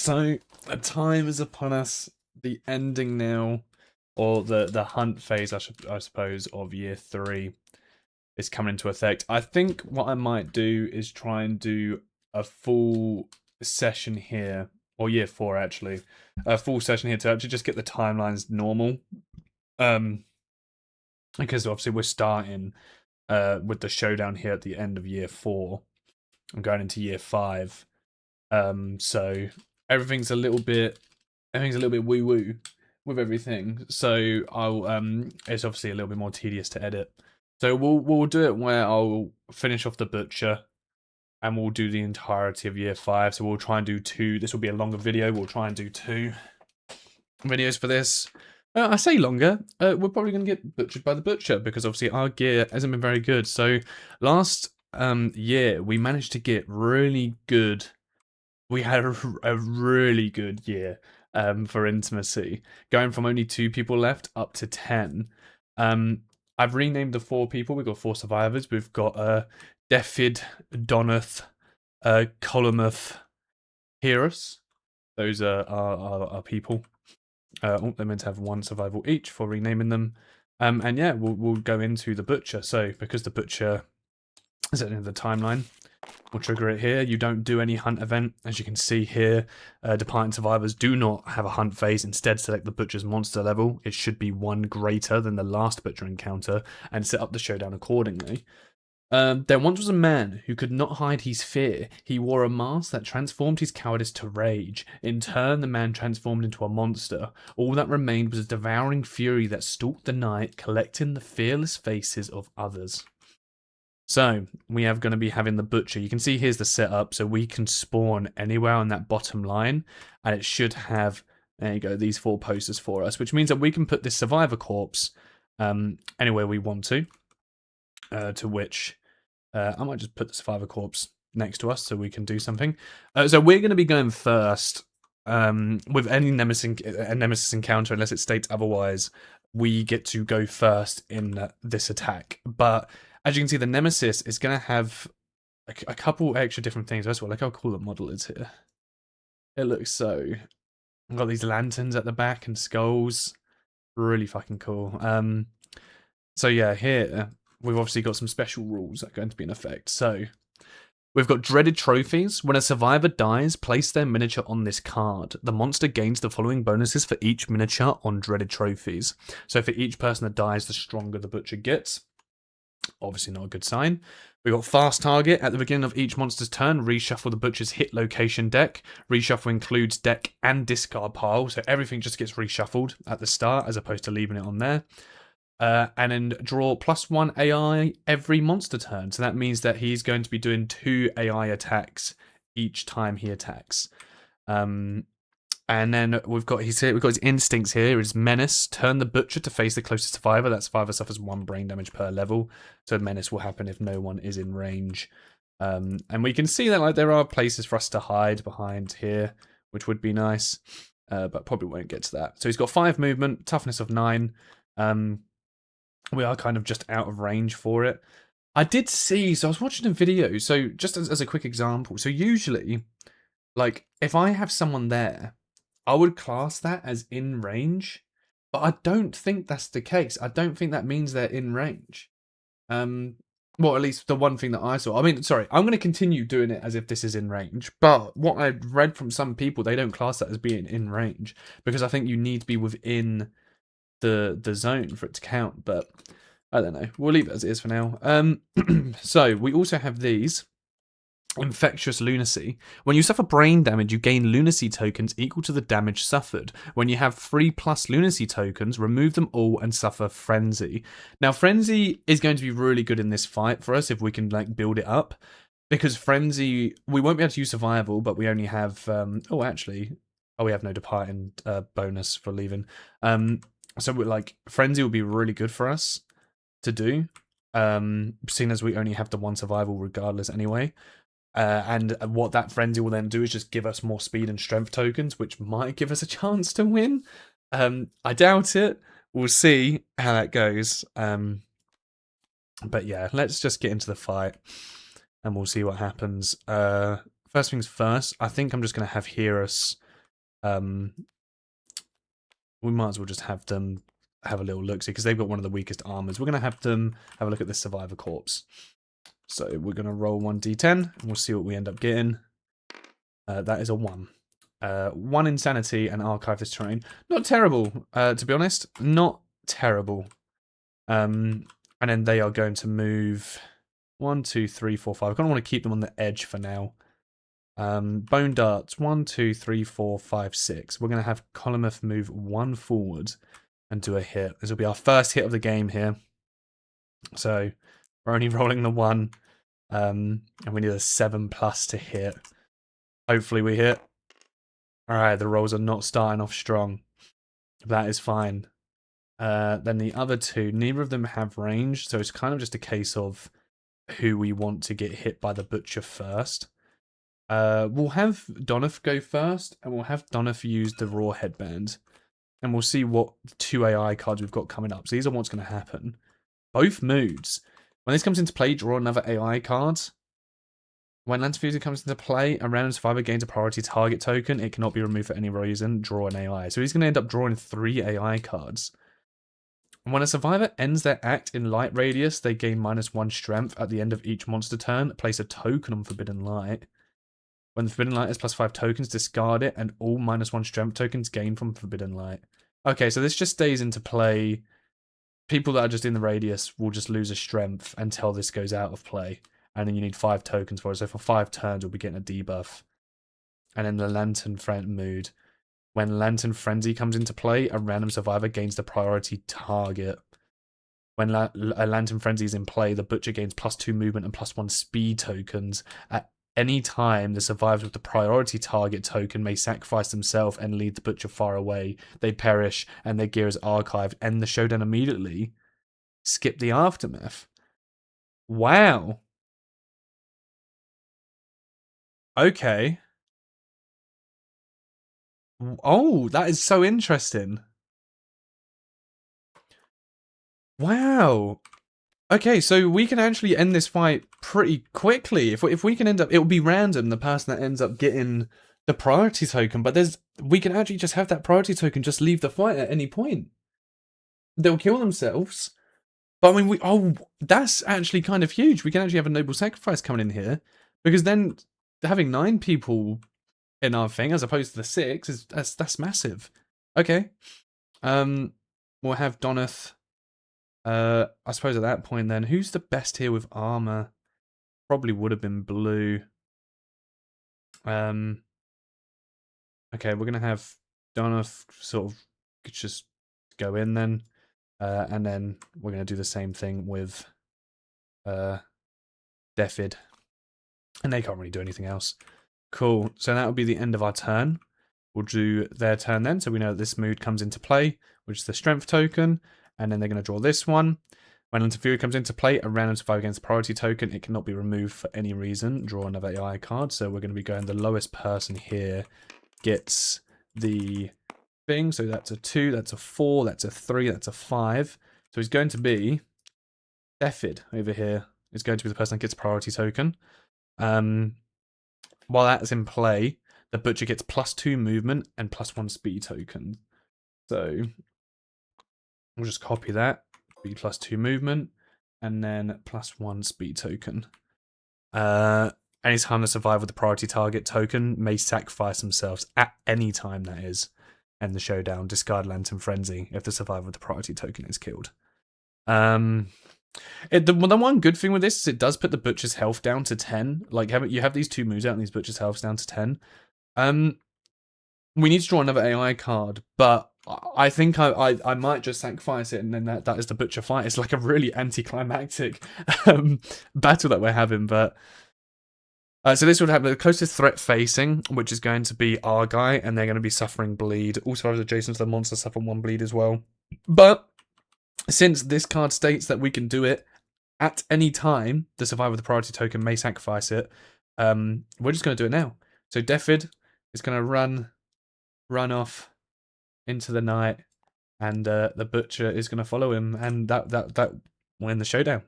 So a time is upon us. The ending now, or the hunt phase, I suppose, of year 3 is coming into effect. I think what I might do is try and do a full session here, or year 4 actually, a full session here to actually just get the timelines normal. Because obviously we're starting with the showdown here at the end of year 4. I'm going into year 5. So everything's a little bit woo woo with everything. So I'll it's obviously a little bit more tedious to edit. So we'll do it where I'll finish off the butcher and we'll do the entirety of year 5. So we'll try and do 2. This will be a longer video. We'll try and do 2 videos for this. I say longer. We're probably going to get butchered by the butcher because obviously our gear hasn't been very good. So last year we managed to get really good. We had a really good year for intimacy, going from only 2 people left up to 10. I've renamed the 4 people. We've got 4 survivors. We've got Defid, Donath, Colomuth, Heros. Those are our people. They're meant to have 1 survival each for renaming them. And yeah, we'll go into the butcher. So because the butcher is at the end of the timeline, we'll trigger it here. You don't do any hunt event. As you can see here, departing survivors do not have a hunt phase. Instead, select the butcher's monster level. It should be 1 greater than the last butcher encounter and set up the showdown accordingly. There once was a man who could not hide his fear. He wore a mask that transformed his cowardice to rage. In turn, the man transformed into a monster. All that remained was a devouring fury that stalked the night, collecting the fearless faces of others. So, we are going to be having the butcher. You can see here's the setup, so we can spawn anywhere on that bottom line, and it should have, there you go, these 4 posters for us, which means that we can put this survivor corpse anywhere we want to which I might just put the survivor corpse next to us so we can do something. So we're going to be going first with any Nemesis encounter, unless it states otherwise. We get to go first in this attack, but as you can see, the Nemesis is going to have a couple extra different things. First of all, look how cool the model is here. It looks so... I've got these lanterns at the back and skulls. Really fucking cool. So yeah, here we've obviously got some special rules that are going to be in effect. So we've got dreaded trophies. When a survivor dies, place their miniature on this card. The monster gains the following bonuses for each miniature on dreaded trophies. So for each person that dies, the stronger the butcher gets. Obviously not a good sign. We've got fast target. At the beginning of each monster's turn, reshuffle the butcher's hit location deck. Reshuffle includes deck and discard pile, so everything just gets reshuffled at the start as opposed to leaving it on there. And then draw +1 AI every monster turn. So that means that he's going to be doing 2 AI attacks each time he attacks. And then we've got his instincts here. His menace. Turn the butcher to face the closest survivor. That survivor suffers 1 brain damage per level. So menace will happen if no one is in range. And we can see that there are places for us to hide behind here, which would be nice. But probably won't get to that. So he's got 5 movement, toughness of 9. We are kind of just out of range for it. I did see, so I was watching a video, so just as a quick example, so usually, if I have someone there, I would class that as in range, but I don't think that's the case. I don't think that means they're in range. Well, at least the one thing that I saw. I mean, sorry, I'm going to continue doing it as if this is in range, but what I've read from some people, they don't class that as being in range, because I think you need to be within the zone for it to count, but I don't know. We'll leave it as it is for now. So we also have these. Infectious lunacy. When you suffer brain damage, you gain lunacy tokens equal to the damage suffered. When you have 3+ lunacy tokens, remove them all and suffer frenzy. Now, frenzy is going to be really good in this fight for us if we can build it up, because frenzy, we won't be able to use survival, but we only have we have no departing bonus for leaving. So frenzy will be really good for us to do, seeing as we only have the 1 survival regardless anyway. And what that frenzy will then do is just give us more speed and strength tokens, which might give us a chance to win. I doubt it. We'll see how that goes. But yeah, let's just get into the fight and we'll see what happens. First things first, I think I'm just going to have Heros We might as well just have them have a little look, see, because they've got one of the weakest armors. We're going to have them have a look at this survivor corpse. So we're going to roll 1d10, and we'll see what we end up getting. That is a 1. 1 insanity and archive this terrain. Not terrible, to be honest. Not terrible. And then they are going to move 1, 2, 3, 4, 5. I kind of want to keep them on the edge for now. Bone darts 1, 2, 3, 4, 5, 6. We're going to have Colometh move 1 forward and do a hit. This will be our first hit of the game here. So we're only rolling the 1. And we need a 7+ to hit. Hopefully we hit. Alright, the rolls are not starting off strong. That is fine. Then the other 2, neither of them have range, so it's kind of just a case of who we want to get hit by the butcher first. We'll have Donoth go first, and we'll have Donoth use the raw headband. And we'll see what 2 AI cards we've got coming up. So these are what's going to happen. Both moods. When this comes into play, draw another AI card. When Lantern Fusion comes into play, a random survivor gains a priority target token. It cannot be removed for any reason. Draw an AI. So he's going to end up drawing 3 AI cards. When a survivor ends their act in light radius, they gain -1 strength at the end of each monster turn. Place a token on Forbidden Light. When the Forbidden Light has +5 tokens, discard it, and all -1 strength tokens gained from Forbidden Light. Okay, so this just stays into play. People that are just in the radius will just lose a strength until this goes out of play. And then you need 5 tokens for it. So for 5 turns, we'll be getting a debuff. And then the Lantern mood. When Lantern Frenzy comes into play, a random survivor gains the priority target. When a Lantern Frenzy is in play, the Butcher gains +2 movement and +1 speed tokens. At any time, the survivors with the priority target token may sacrifice themselves and lead the Butcher far away. They perish, and their gear is archived. End the showdown immediately. Skip the aftermath. Wow. Okay. Oh, that is so interesting. Wow. Okay, so we can actually end this fight pretty quickly. If we can end up, it will be random, the person that ends up getting the priority token, but we can actually just have that priority token just leave the fight at any point. They'll kill themselves. But I mean, that's actually kind of huge. We can actually have a noble sacrifice coming in here, because then having 9 people in our thing as opposed to the 6 that's massive. Okay. We'll have Donoth. I suppose at that point then, who's the best here with armor? Probably would have been blue. Okay, we're gonna have Donoth sort of just go in then. And then we're gonna do the same thing with Defid. And they can't really do anything else. Cool. So that will be the end of our turn. We'll do their turn then, so we know that this mood comes into play, which is the strength token, and then they're going to draw this one. When Lantern Fury comes into play, a random survivor against the priority token. It cannot be removed for any reason. Draw another AI card. So we're going to be going the lowest person here gets the thing. So that's a 2, that's a 4, that's a 3, that's a 5. So he's going to be Defid over here. Is going to be the person that gets priority token. While that's in play, the Butcher gets +2 movement and +1 speed token. So we'll just copy that. Be +2 movement and then +1 speed token. Anytime the survivor with the priority target token may sacrifice themselves at any time, that is. End the showdown. Discard Lantern Frenzy if the survivor with the priority token is killed. The one good thing with this is it does put the Butcher's health down to 10. Like, you have these 2 moves out and these Butcher's health's down to 10. We need to draw another AI card, but I think I might just sacrifice it, and then that is the Butcher fight. It's like a really anticlimactic battle that we're having, but... so this would have the closest threat facing, which is going to be our guy, and they're going to be suffering bleed. Also, adjacent to the monster, suffer 1 bleed as well. But since this card states that we can do it at any time, the survivor with the priority token may sacrifice it. We're just going to do it now. So Defid is going to run off into the night, and the Butcher is going to follow him, and that will end the showdown.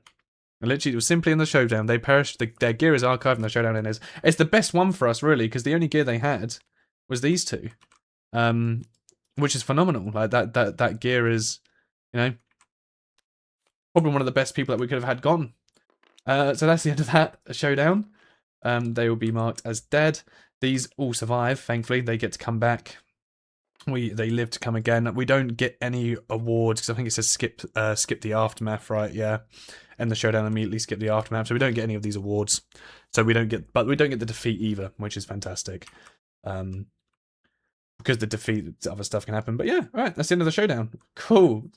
And literally, it was simply in the showdown. They perished. Their gear is archived, and the showdown ends. It's the best one for us, really, because the only gear they had was these 2. which is phenomenal. Like that gear is, you know, probably one of the best people that we could have had gone. So that's the end of that showdown. They will be marked as dead. These all survive, thankfully. They get to come back. They live to come again. We don't get any awards because I think it says skip the aftermath, right? Yeah, and the showdown immediately skip the aftermath, so we don't get any of these awards. So we don't get the defeat either, which is fantastic. Because the defeat, other stuff can happen. But yeah, all right, that's the end of the showdown. Cool.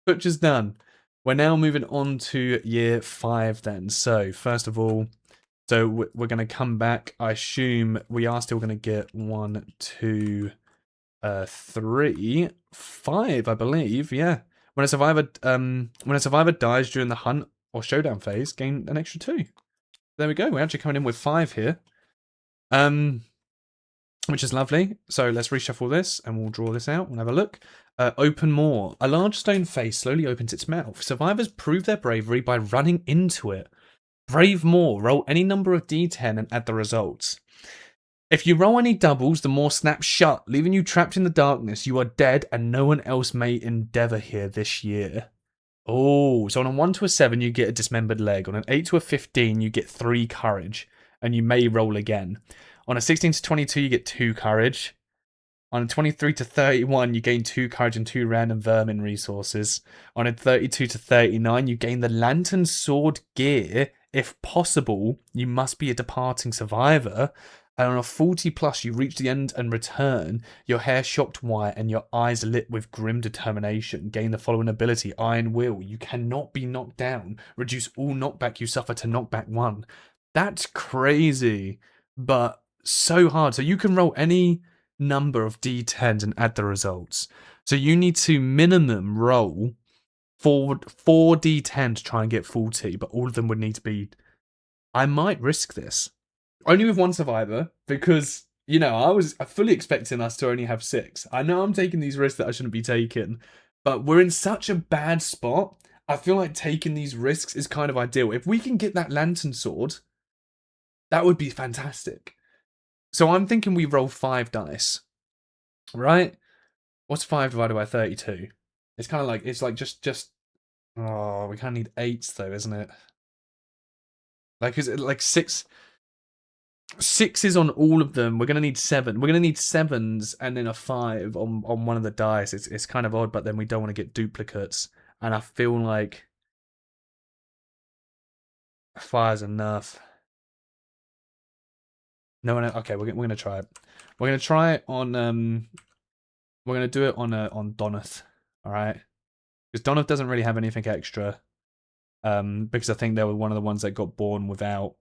Butcher's done. We're now moving on to year 5 then. So first of all, so we're going to come back. I assume we are still going to get 1, 2, 3, 5, I believe. Yeah. When a survivor dies during the hunt or showdown phase, gain an extra 2. There we go. We're actually coming in with 5 here. Which is lovely. So let's reshuffle this and we'll draw this out and have a look. Open more. A large stone face slowly opens its mouth. Survivors prove their bravery by running into it. Brave more. Roll any number of d10 and add the results. If you roll any doubles, the more snaps shut, leaving you trapped in the darkness. You are dead and no one else may endeavor here this year. Oh, so on a 1 to a 7, you get a dismembered leg. On an 8 to a 15, you get 3 courage. And you may roll again. On a 16 to 22, you get 2 courage. On a 23 to 31, you gain 2 courage and 2 random vermin resources. On a 32 to 39, you gain the lantern sword gear. If possible, you must be a departing survivor. And on a 40 plus, you reach the end and return. Your hair shocked white and your eyes lit with grim determination. Gain the following ability, Iron Will. You cannot be knocked down. Reduce all knockback you suffer to knockback 1. That's crazy, but so hard. So you can roll any number of d10s and add the results. So you need to minimum roll 4 d10 to try and get 40, but all of them would need to be... I might risk this. Only with 1 survivor, because, you know, I was fully expecting us to only have 6. I know I'm taking these risks that I shouldn't be taking, but we're in such a bad spot. I feel like taking these risks is kind of ideal. If we can get that lantern sword, that would be fantastic. So I'm thinking we roll 5 dice, right? What's 5 divided by 32? It's kind of like, it's like just. Oh, we kind of need 8s though, isn't it? Like, is it like 6? 6 is on all of them. We're gonna need 7. We're gonna need 7s and then a 5 on one of the dice. It's kind of odd, but then we don't want to get duplicates. And I feel like 5's enough. No, okay, we're gonna try it. We're gonna try it on we're gonna do it on Donath, all right? Because Donath doesn't really have anything extra. Because I think they were one of the ones that got born without.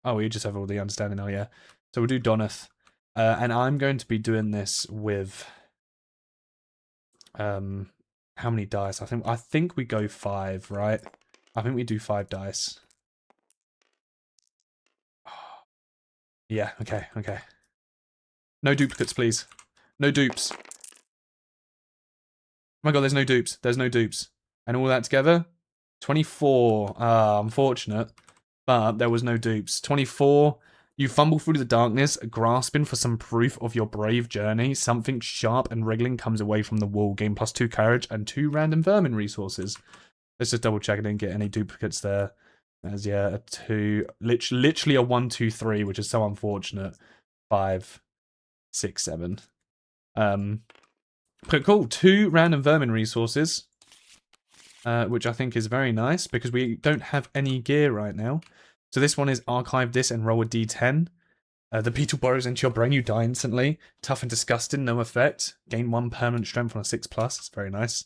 Oh, you just have all the understanding now, yeah. So we'll do Donath, and I'm going to be doing this with how many dice? I think we go 5, right? I think we do 5 dice. Yeah, okay. No duplicates, please. No dupes. Oh my god, there's no dupes. There's no dupes. And all that together? 24. Unfortunate. But there was no dupes. 24. You fumble through the darkness, grasping for some proof of your brave journey. Something sharp and wriggling comes away from the wall. Gain +2 courage and 2 random vermin resources. Let's just double check I didn't get any duplicates there. As yeah, a 2. Literally a 1, 2, 3, which is so unfortunate. 5, 6, 7. But cool. 2 random vermin resources. Which I think is very nice because we don't have any gear right now. So this one is archive this and roll a d10. The beetle burrows into your brain, you die instantly. Tough and disgusting, no effect. Gain 1 permanent strength on a 6+. It's very nice.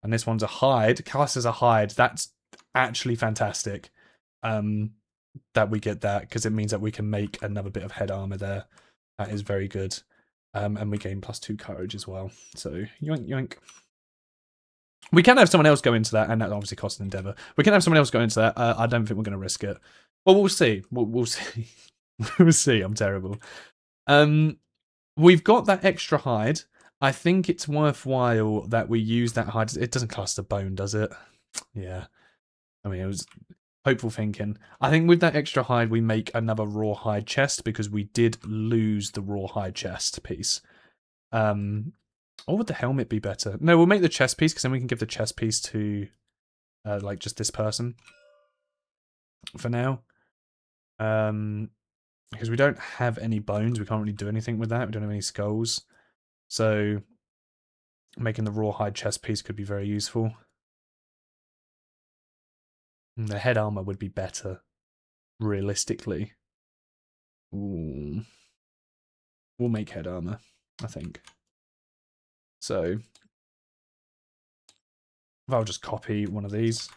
And this one's a hide. Cast as a hide. That's actually fantastic. That we get that because it means that we can make another bit of head armor there. That is very good. And we gain +2 courage as well. So yoink yoink. We can have someone else go into that, and that obviously costs an endeavor. We can have someone else go into that. I don't think we're going to risk it. Well, we'll see. We'll see. We'll see. I'm terrible. We've got that extra hide. I think it's worthwhile that we use that hide. It doesn't cost a bone, does it? Yeah. I mean, it was hopeful thinking. I think with that extra hide, we make another raw hide chest because we did lose the raw hide chest piece. Or would the helmet be better? No, we'll make the chest piece because then we can give the chest piece to like just this person for now. Because we don't have any bones, we can't really do anything with that. We don't have any skulls, so making the rawhide chest piece could be very useful. And the head armor would be better, realistically. Ooh. We'll make head armor, I think. So if I'll just copy one of these,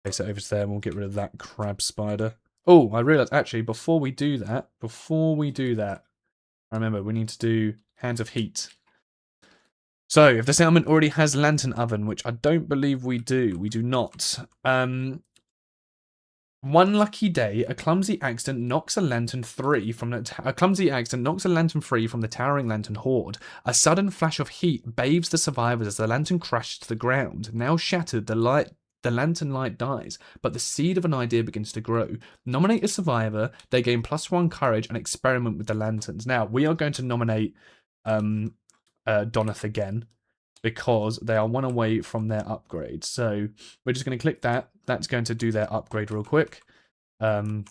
place it over to there, and we'll get rid of that crab spider. Oh, I realised, actually, before we do that, I remember we need to do Hands of Heat. So, if the settlement already has Lantern Oven, which I don't believe we do not. One lucky day, a clumsy accident knocks a lantern free from the towering lantern horde. A sudden flash of heat bathes the survivors as the lantern crashes to the ground. Now shattered, the lantern light dies, but the seed of an idea begins to grow. Nominate a survivor, they gain +1 courage and experiment with the lanterns. Now, we are going to nominate Donath again, because they are one away from their upgrade. So we're just going to click that. That's going to do their upgrade real quick. We're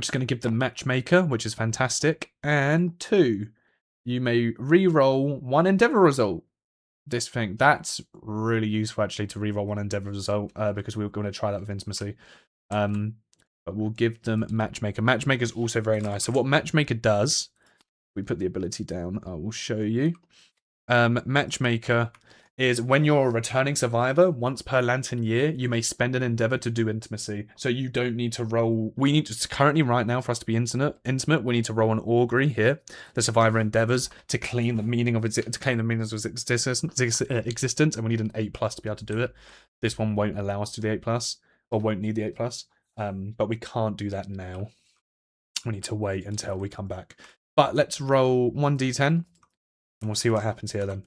just going to give them Matchmaker, which is fantastic. And 2, you may re-roll 1 Endeavor result. This thing, that's really useful actually to re-roll 1 Endeavor result, because we were going to try that with Intimacy. But we'll give them Matchmaker. Matchmaker is also very nice. So what Matchmaker does, we put the ability down, I will show you. Matchmaker is when you're a returning survivor, once per lantern year, you may spend an endeavor to do Intimacy. So you don't need to roll. We need to currently right now for us to be intimate. We need to roll an augury here. The survivor endeavors to claim the meaning of its existence, and we need an 8+ to be able to do it. This one won't allow us to do the 8+, or won't need the 8+. But we can't do that now. We need to wait until we come back. But let's roll 1d10. And we'll see what happens here then.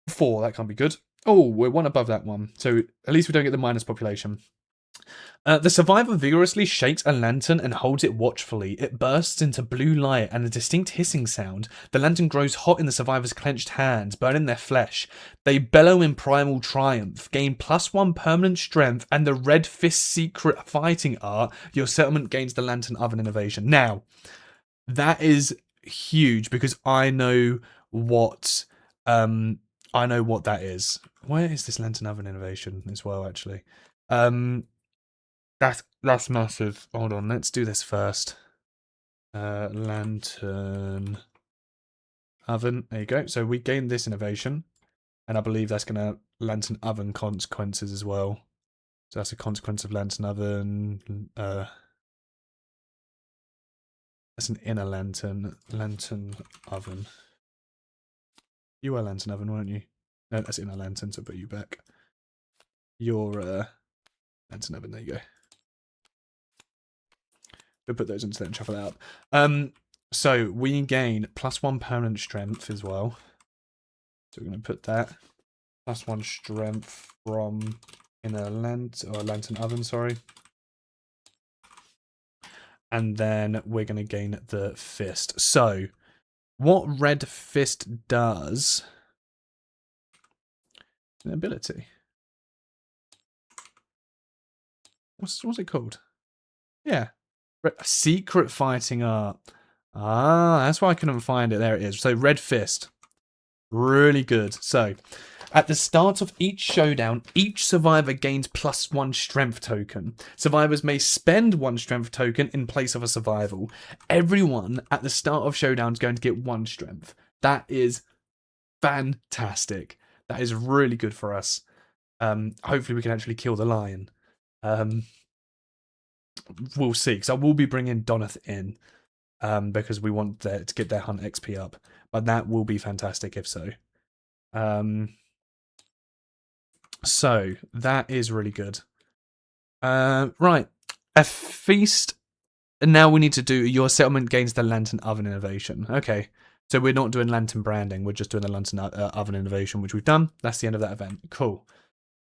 4, that can't be good. Oh, we're 1 above that one. So at least we don't get the minus population. The survivor vigorously shakes a lantern and holds it watchfully. It bursts into blue light and a distinct hissing sound. The lantern grows hot in the survivor's clenched hands, burning their flesh. They bellow in primal triumph, gain +1 permanent strength, and the red fist secret fighting art. Your settlement gains the Lantern Oven innovation. Now, that is huge because I know what that is. Where is this Lantern Oven innovation as well? Actually, that's massive. Hold on, let's do this first. Lantern Oven. There you go. So we gained this innovation, and I believe that's gonna Lantern Oven consequences as well. So that's a consequence of Lantern Oven. That's an inner lantern oven. You were lantern oven, weren't you? No, that's inner lantern, so put you back. You're lantern oven, there you go. We'll put those into there and shuffle it out. So we gain +1 permanent strength as well. So we're going to put that. +1 strength from inner lantern oven, sorry. And then we're going to gain the fist. So, what red fist does... An ability. What's it called? Yeah. Secret fighting art. Ah, that's why I couldn't find it. There it is. So, red fist. Really good. So, at the start of each showdown, each survivor gains +1 strength token. Survivors may spend 1 strength token in place of a survival. Everyone at the start of showdown is going to get 1 strength. That is fantastic. That is really good for us. Hopefully we can actually kill the lion. We'll see, because I will be bringing Donath in, because we want to get their hunt XP up. But that will be fantastic if so. So, that is really good. Right. A feast. And now we need to do your settlement gains the Lantern Oven innovation. Okay. So we're not doing lantern branding. We're just doing the Lantern Oven innovation, which we've done. That's the end of that event. Cool.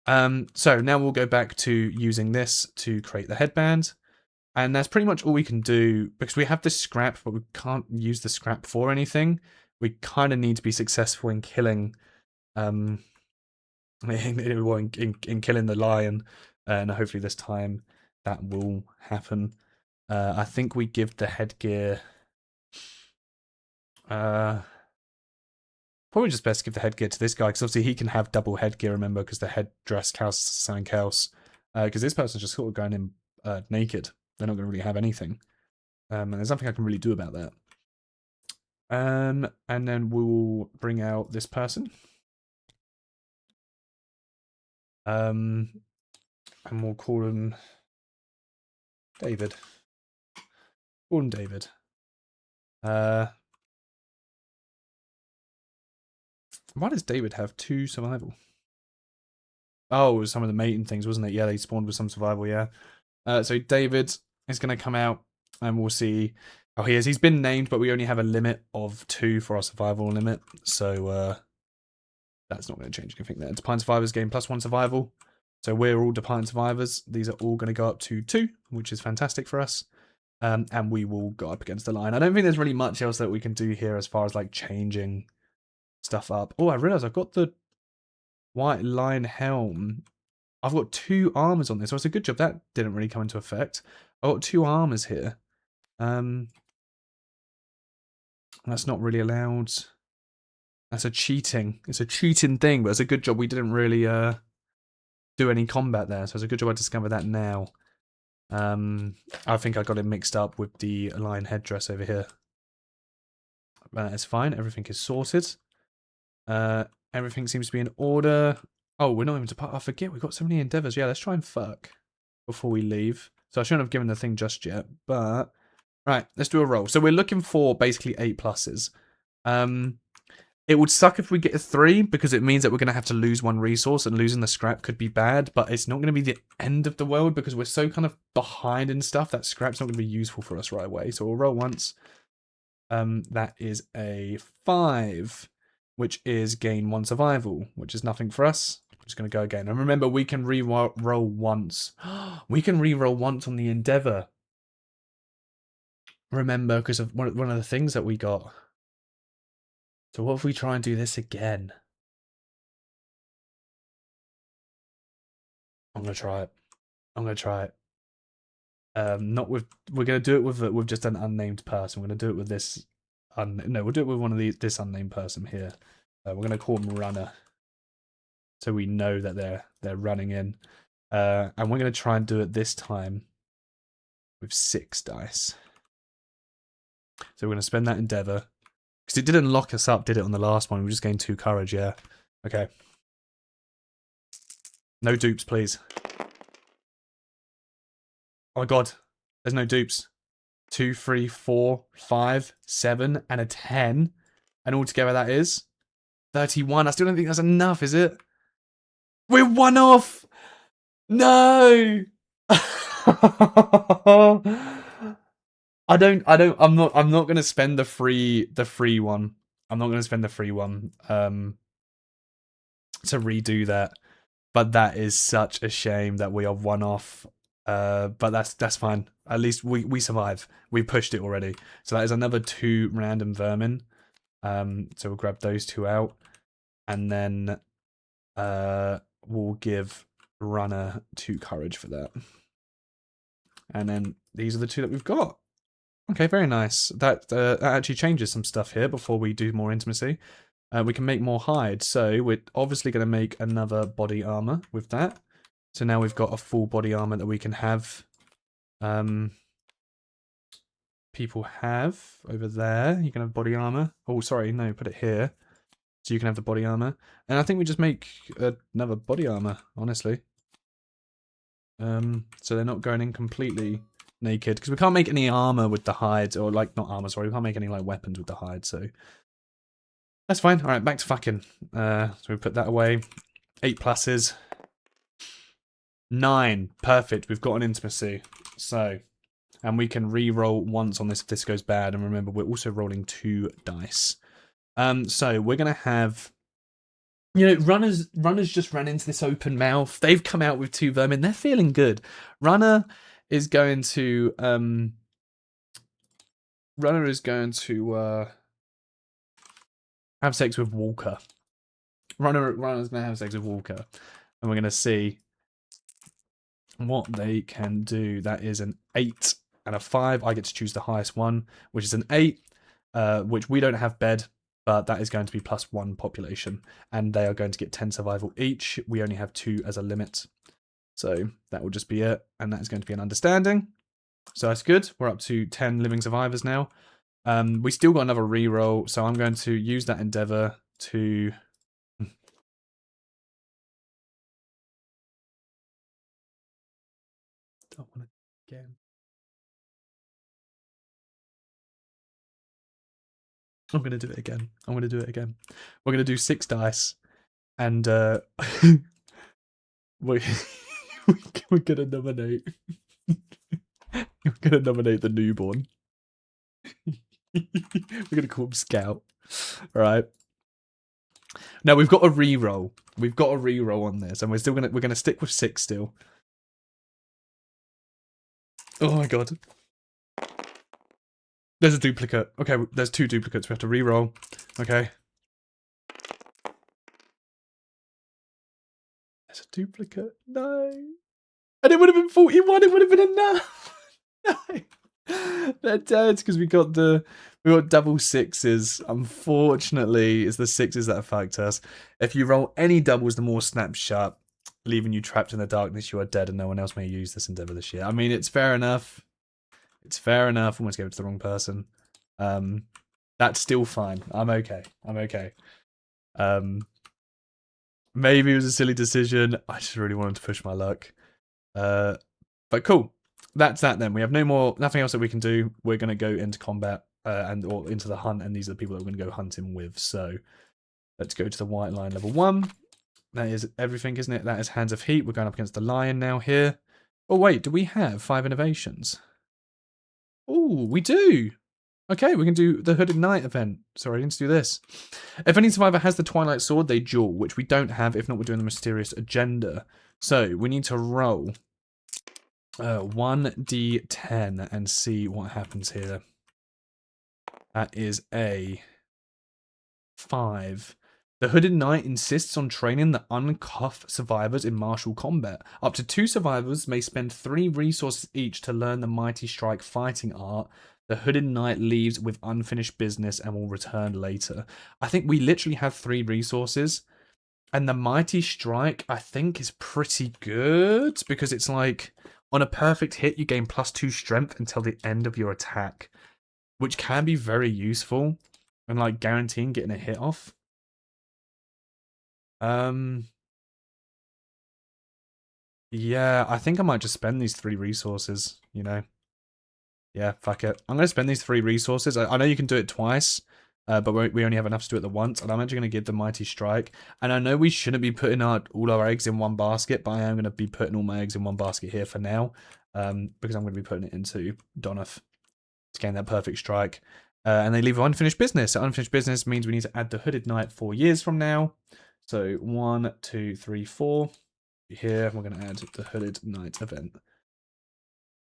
So now we'll go back to using this to create the headband. And that's pretty much all we can do because we have the scrap, but we can't use the scrap for anything. we kind of need to be successful in killing in killing the lion, and hopefully this time that will happen. I think we give the headgear. Probably just best give the headgear to this guy, because obviously he can have double headgear, remember, because the headdress counts something else. Because this person's just sort of going in naked. They're not going to really have anything. And there's nothing I can really do about that. And then we'll bring out this person. And we'll call him David. Call him David. Why does David have 2 survival? Oh, it was some of the mating things, wasn't it? Yeah, they spawned with some survival, yeah. So David is going to come out, and we'll see. Oh, he is. He's been named, but we only have a limit of 2 for our survival limit. So that's not going to change anything there. Defiant Survivors gain +1 survival. So we're all Defiant Survivors. These are all going to go up to 2, which is fantastic for us. And we will go up against the line. I don't think there's really much else that we can do here as far as like changing stuff up. Oh, I realised I've got the white line helm. I've got 2 armors on this, so it's a good job that didn't really come into effect. I've got 2 armors here. That's not really allowed. That's a cheating. It's a cheating thing, but it's a good job we didn't really do any combat there. So it's a good job I discovered that now. I think I got it mixed up with the lion headdress over here. It's fine. Everything is sorted. Everything seems to be in order. Oh, we're not even to part. I forget. We've got so many endeavors. Yeah, let's try and fuck before we leave. So I shouldn't have given the thing just yet. But right, let's do a roll. So we're looking for basically 8 pluses. It would suck if we get a 3, because it means that we're going to have to lose 1 resource, and losing the scrap could be bad, but it's not going to be the end of the world, because we're so kind of behind in stuff that scrap's not going to be useful for us right away. So we'll roll once. That is a 5, which is gain 1 survival, which is nothing for us. I'm just going to go again. And remember, we can re-roll once. We can re-roll once on the Endeavor. Remember, because of one of the things that we got. So what if we try and do this again? I'm gonna try it. I'm gonna try it. Not with. We're gonna do it with just an unnamed person. We're gonna do it with this. No, we'll do it with one of these. This unnamed person here. We're gonna call him Runner, so we know that they're running in. And we're gonna try and do it this time with 6 dice. So we're gonna spend that endeavor. Because it didn't lock us up, did it, on the last one? We just gained 2 courage, yeah. Okay. No dupes, please. Oh my god. There's no dupes. 2, 3, 4, 5, 7, and a 10. And altogether that is 31. I still don't think that's enough, is it? We're 1 off! No! I'm not gonna spend the free one. I'm not gonna spend the free one to redo that. But that is such a shame that we are 1 off. But that's fine. At least we survive. We pushed it already. So that is another 2 random vermin. So we'll grab those 2 out. And then we'll give Runner 2 courage for that. And then these are the 2 that we've got. Okay, very nice. That actually changes some stuff here before we do more intimacy. We can make more hide, so we're obviously going to make another body armor with that. So now we've got a full body armor that we can have. People have over there. You can have body armor. Oh, sorry, no, put it here. So you can have the body armor. And I think we just make another body armor, honestly. So they're not going in completely naked, because we can't make any armor with the hide, or like, not armor, sorry, we can't make any like weapons with the hide, so that's fine. All right, back to fucking. So we put that away. 8 pluses. 9, perfect. We've got an intimacy. So, and we can re-roll once on this if this goes bad. And remember, we're also rolling 2 dice. So we're gonna have. You know, runners just ran into this open mouth. They've come out with 2 vermin. They're feeling good. Runner is going to have sex with Walker. Runner's going to have sex with Walker. And we're going to see what they can do. That is an 8 and a 5. I get to choose the highest one, which is an 8, which we don't have bed, but that is going to be +1 population. And they are going to get 10 survival each. We only have 2 as a limit. So that will just be it. And that is going to be an understanding. So that's good. We're up to 10 living survivors now. We still got another reroll, so I'm going to use that endeavor to... Don't want it again. I'm going to do it again. I'm going to do it again. We're going to do 6 dice. And we're going to nominate... we're going to nominate the newborn. We're going to call him Scout. All right. Now we've got a reroll. We've got a reroll on this, and we're going to stick with 6 still. Oh my god. There's a duplicate. Okay, there's 2 duplicates. We have to reroll. Okay. There's a duplicate. No. And it would have been 41. It would have been enough. No. They're dead because we got double 6s. Unfortunately, it's the 6s that affect us. If you roll any doubles, the more snaps shut, leaving you trapped in the darkness. You are dead, and no one else may use this endeavor this year. I mean, it's fair enough. It's fair enough. Almost gave it to the wrong person. That's still fine. I'm okay. I'm okay. Maybe it was a silly decision. I just really wanted to push my luck. But cool. That's that then. We have nothing else that we can do. We're going to go into combat or into the hunt, and these are the people that we're going to go hunting with. So let's go to the white line level 1. That is everything, isn't it? That is Hands of Heat. We're going up against the lion now here. Oh, wait. Do we have 5 innovations? Oh, we do. Okay, we can do the Hooded Knight event. Sorry, I didn't do this. If any survivor has the Twilight Sword, they duel, which we don't have. If not, we're doing the Mysterious Agenda. So we need to roll 1d10 and see what happens here. That is a 5. The Hooded Knight insists on training the uncuffed survivors in martial combat. Up to 2 survivors may spend 3 resources each to learn the Mighty Strike fighting art. The Hooded Knight leaves with unfinished business and will return later. I think we literally have 3 resources. And the Mighty Strike, I think, is pretty good. Because it's like, on a perfect hit, you gain +2 strength until the end of your attack. Which can be very useful. And like, guaranteeing getting a hit off. Yeah, I think I might just spend these 3 resources, you know. Yeah, fuck it. I'm going to spend these 3 resources. I know you can do it twice, but we only have enough to do it the once. And I'm actually going to give the Mighty Strike. And I know we shouldn't be putting all our eggs in one basket, but I am going to be putting all my eggs in one basket here for now. Because I'm going to be putting it into Donoff to gain that perfect strike. And they leave unfinished business. So unfinished business means we need to add the Hooded Knight 4 years from now. So 1, 2, 3, 4. Here, we're going to add the Hooded Knight event.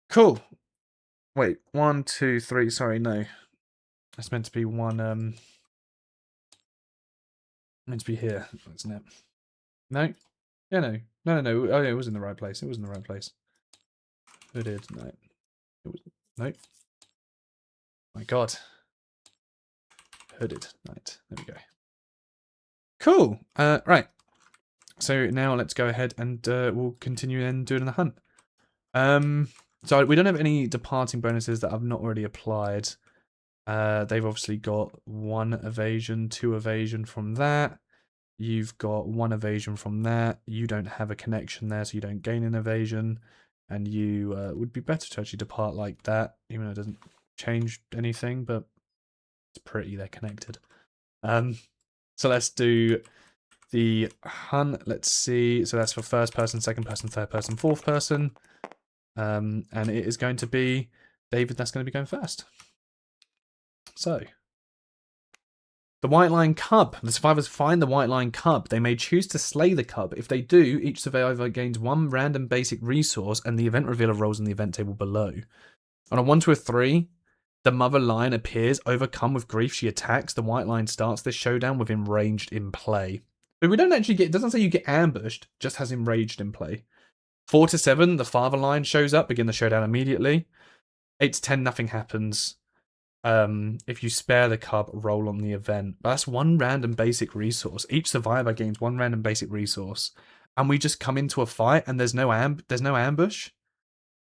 Cool. Wait, 1, 2, 3. Sorry, no. That's meant to be one. Meant to be here, isn't it? No. Yeah, no. No. Oh, yeah, it was in the right place. It was in the right place. Hooded Knight. It was. No. My God. Hooded Knight. There we go. Cool. Right. So now let's go ahead and we'll continue then doing the hunt. So we don't have any departing bonuses that I've not already applied. They've obviously got 1 evasion, 2 evasion from that. You've got 1 evasion from that. You don't have a connection there, so you don't gain an evasion. And you would be better to actually depart like that, even though it doesn't change anything, but it's pretty, they're connected. So let's do the hunt. Let's see. So that's for 1st person, 2nd person, 3rd person, 4th person. And it is going to be David that's going to be going first. So, the White Lion Cub. The survivors find the White Lion Cub. They may choose to slay the cub. If they do, each survivor gains 1 random basic resource and the event revealer rolls in the event table below. On a 1 to a 3, The mother lion appears, overcome with grief. She attacks. The white lion starts this showdown with enraged in play. But we don't actually get. It doesn't say you get ambushed. Just has enraged in play. 4 to 7, the father lion shows up. Begin the showdown immediately. 8 to 10, nothing happens. If you spare the cub, roll on the event. But that's one random basic resource. Each survivor gains one random basic resource, and we just come into a fight and there's no ambush.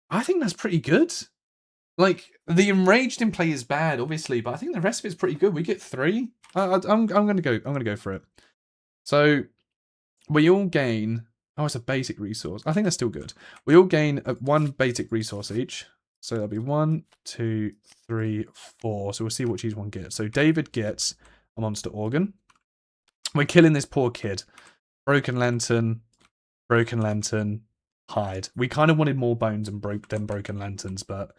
I think that's pretty good. Like, the enraged in play is bad, obviously, but I think the rest of it's pretty good. We get 3. I'm gonna go for it. So we all gain. Oh, it's a basic resource. I think that's still good. We all gain 1 basic resource each. So that'll be 1, 2, 3, 4. So we'll see what each one gets. So David gets a monster organ. We're killing this poor kid. Broken lantern, hide. We kind of wanted more bones than broken lanterns, but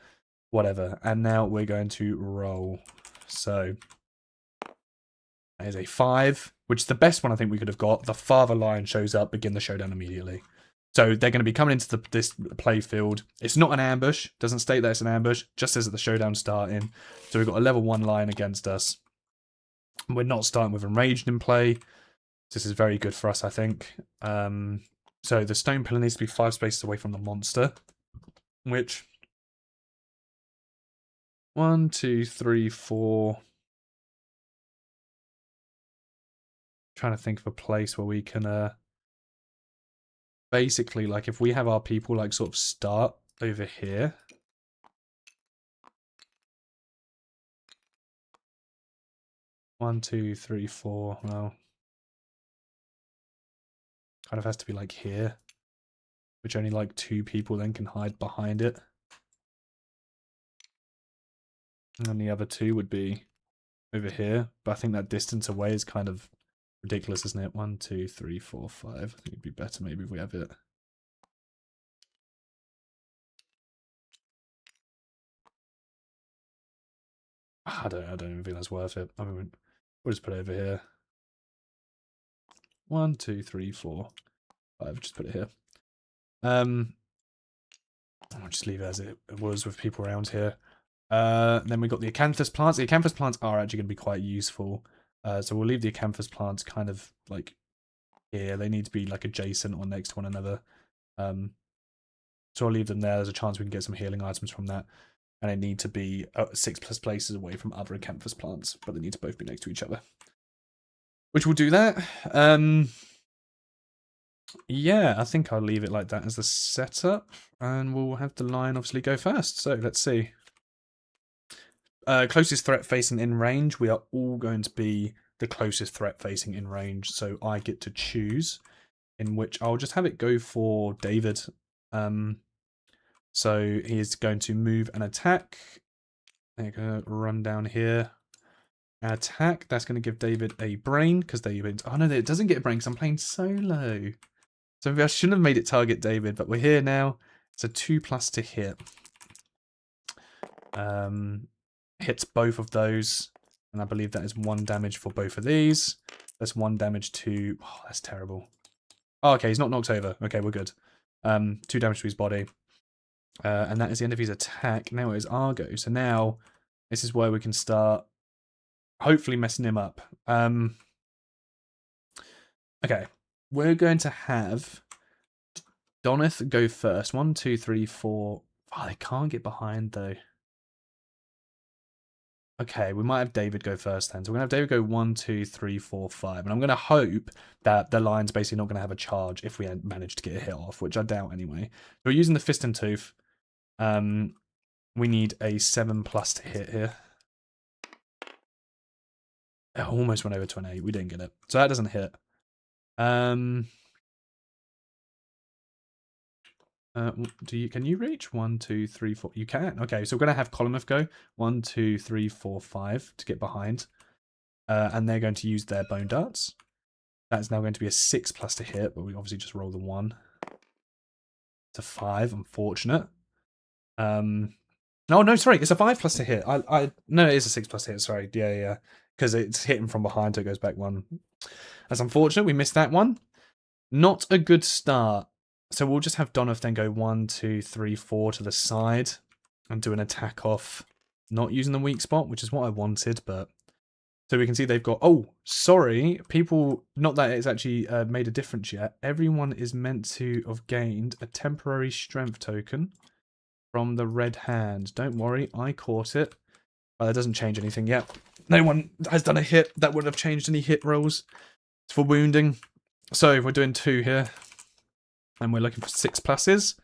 whatever. And now we're going to roll. So that is a 5, which is the best one I think we could have got. The father lion shows up, begin the showdown immediately. So they're going to be coming into this play field. It's not an ambush. Doesn't state that it's an ambush. Just says that the showdown's starting. So we've got a level 1 lion against us. We're not starting with enraged in play. This is very good for us, I think. So the stone pillar needs to be 5 spaces away from the monster. Which... 1, 2, 3, 4... Trying to think of a place where we can... Basically, like, if we have our people, like, sort of start over here. One, two, three, 4. Well, kind of has to be, like, here. Which only, like, 2 people then can hide behind it. And then the other 2 would be over here. But I think that distance away is kind of ridiculous, isn't it? 1, 2, 3, 4, 5. I think it'd be better maybe if we have it. I don't even think that's worth it. I mean, we'll just put it over here. 1, 2, 3, 4, 5. Just put it here. I'll just leave it as it was with people around here. Then we got the acanthus plants. The acanthus plants are actually going to be quite useful. So we'll leave the acanthus plants kind of like here. They need to be like adjacent or next to one another. So I'll leave them there. There's a chance we can get some healing items from that. And they need to be 6+ places away from other acanthus plants, but they need to both be next to each other. Which will do that. Yeah, I think I'll leave it like that as the setup. And we'll have the lion obviously go first. So let's see. Closest threat facing in range. We are all going to be the closest threat facing in range. So I get to choose, in which I'll just have it go for David. So he is going to move and attack. They're going to run down here. Attack. That's going to give David a brain because David. Oh no, it doesn't get a brain because I'm playing solo. So maybe I shouldn't have made it target David, but we're here now. It's a 2+ to hit. Hits both of those, and I believe that is 1 damage for both of these. That's 1 damage to. Oh, that's terrible. Oh, okay, he's not knocked over. Okay, we're good. 2 damage to his body. And that is the end of his attack. Now it is Argo. So now this is where we can start hopefully messing him up. Okay. We're going to have Doneth go first. 1, 2, 3, 4. Oh, they can't get behind though. Okay, we might have David go first then. So we're going to have David go 1, 2, 3, 4, 5. And I'm going to hope that the lion's basically not going to have a charge if we had managed to get a hit off, which I doubt anyway. So we're using the Fist and Tooth. We need a 7+ to hit here. It almost went over to an 8. We didn't get it. So that doesn't hit. Can you reach 1, 2, 3, 4? You can. Okay, so we're gonna have Column go 1, 2, 3, 4, 5 to get behind, and they're going to use their bone darts. That's now going to be a 6+ to hit, but we obviously just roll the 1. It's a 5. Unfortunate. No, sorry, it's a 5+ to hit. No, it is a 6+ to hit. Sorry, yeah, because it's hitting from behind, so it goes back 1. That's unfortunate. We missed that one. Not a good start. So we'll just have Doneth then go 1, 2, 3, 4 to the side and do an attack off not using the weak spot, which is what I wanted, but... So we can see they've got... Oh, sorry. People... Not that it's actually made a difference yet. Everyone is meant to have gained a temporary strength token from the red hand. Don't worry, I caught it. That doesn't change anything yet. No one has done a hit that would have changed any hit rolls. It's for wounding. So we're doing 2 here. And we're looking for 6 pluses.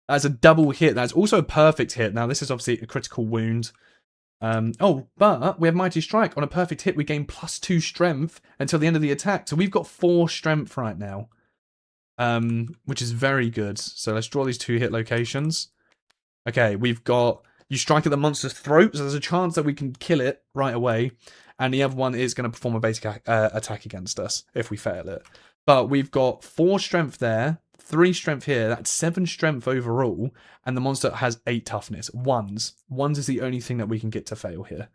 That's a double hit. That's also a perfect hit. Now, this is obviously a critical wound. But we have Mighty Strike. On a perfect hit, we gain +2 strength until the end of the attack. So we've got 4 strength right now. Which is very good. So let's draw these 2 hit locations. Okay, we've got... You strike at the monster's throat, so there's a chance that we can kill it right away. And the other one is going to perform a basic attack against us if we fail it. But we've got 4 strength there, 3 strength here. That's 7 strength overall. And the monster has 8 toughness. Ones is the only thing that we can get to fail here.